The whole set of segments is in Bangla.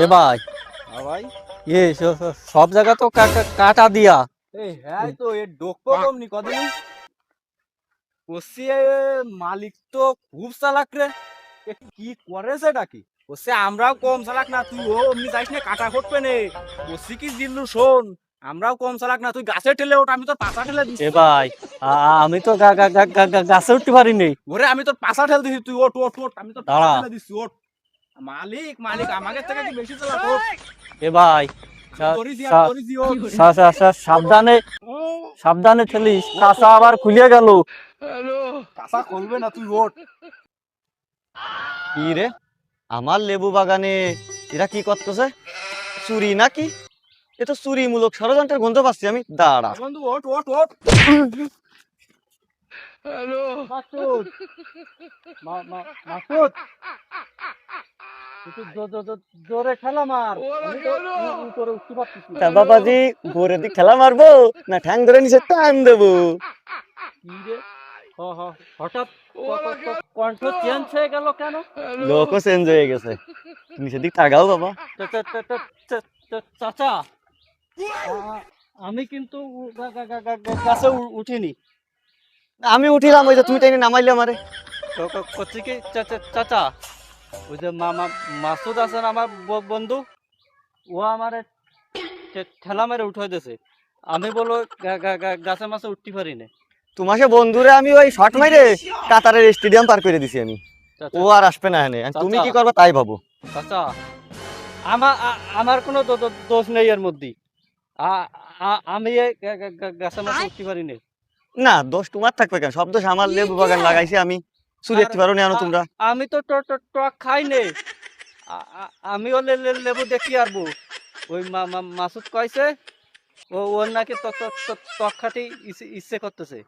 এ ভাই, ভাই সব জায়গা তো কাটা দিয়া। এই হ্যাঁ তো এর ডোকো কমনি কদিন ওসি মালিক তো খুব চালাক রে। এ কি করেছে নাকি ওসে আমরাও কম চালাক না, তুই ও অমনি যাইস না কাটা করবে নে। ওসি কি দিল্লু শোন, আমরাও কম চালাক না, তুই গাছে ঠেলে ওঠ, আমি তোর পাশা ঠেলে দিচ্ছি। এ ভাই, আমি তো গাছে উঠতে পারিনি। ওরে আমি তোর পাশা ঠেলে দিচ্ছি, তুই ওঠ ওঠ ওঠ, আমি তোর পাশা দাঁড়া। ঠেলে দিচ্ছি, ওঠ। মালিক মালিক আমাদের থেকে কি বেশি চালাক? ওঠ। এ ভাই, দড়ি দি ওঠ। সাবধানে সাবধানে ঠেলিস, কাঁচা আবার খুলিয়ে গেল। পাশা খুলবে না, তুই ওঠ। কি রে, আমার লেবু বাগানে এরা কি করতেছে? চুরি নাকি? এ তো চুরিমূলক ষড়যন্ত্রের গন্ধ পাচ্ছি আমি। দাঁড়া। বন্ধু ওঠ ওঠ ওঠ। মাসুদ মাসুদ একটু জোরে খেলা মার, আমি তো উপরে উঠতে পারতেছি না। বাবাজি, ভোরের দিক খেলা মারবো না ঠ্যাং ধরে নিচে টান দেবো? কি রে, হঠাৎ কণ্ঠ চেঞ্জ হয়ে গেল কেন? লোকও চেঞ্জ হয়ে গেছে। নিচের দিক তাকাও বাবা। চাচা, আমি কিন্তু গাছে উঠিনি। আমি উঠিলাম, ওই যে তুমি টেনে নামাইলে আমারে। করছি কি চাচা, ওই যে মাসুদ আছেন আমার বন্ধু, ও আমারে ঠেলা মেরে উঠাই দিয়েছে। আমি বলো গাছে মাছে উঠতে পারি না। তোমাকে বন্ধুরে আমি ওই শর্ট মাইরে কাতারের স্টেডিয়াম পার করে দিছি আমি। ও আর আসবে না এনে। আর তুমি কি করবে তাই ভাবো। চাচা, আমার কোনো দোষ নেই এর মধ্যে। আমি গাছে মাছে উঠতে পারি না। না, দোষ তোমার থাকবে কেন? সব দোষ আমার। লেবু বাগান লাগাইছি আমি, চুরি দেখতে পারো না তোমরা। আমি তো টক খাই নে। আমিও লেবু দেখি আরবো। ওই মাসুদ কইছে ওর নাকি ত্বক খাতে ইচ্ছে করতেছে।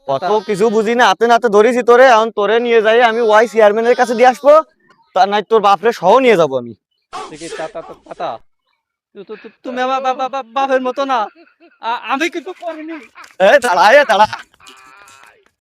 কত কিছু বুঝি না, হাতে নাতে ধরেছি তোরে। এখন তোরে নিয়ে যাই আমি ওয়াই চেয়ারম্যানের কাছে দিয়ে আসবো, তার নাই তোর বাপরে সহ নিয়ে যাবো আমি। চাচা, তুমি আমার বাপের মতো না। আমি কিন্তু করিনি। দাঁড়া, দাঁড়া।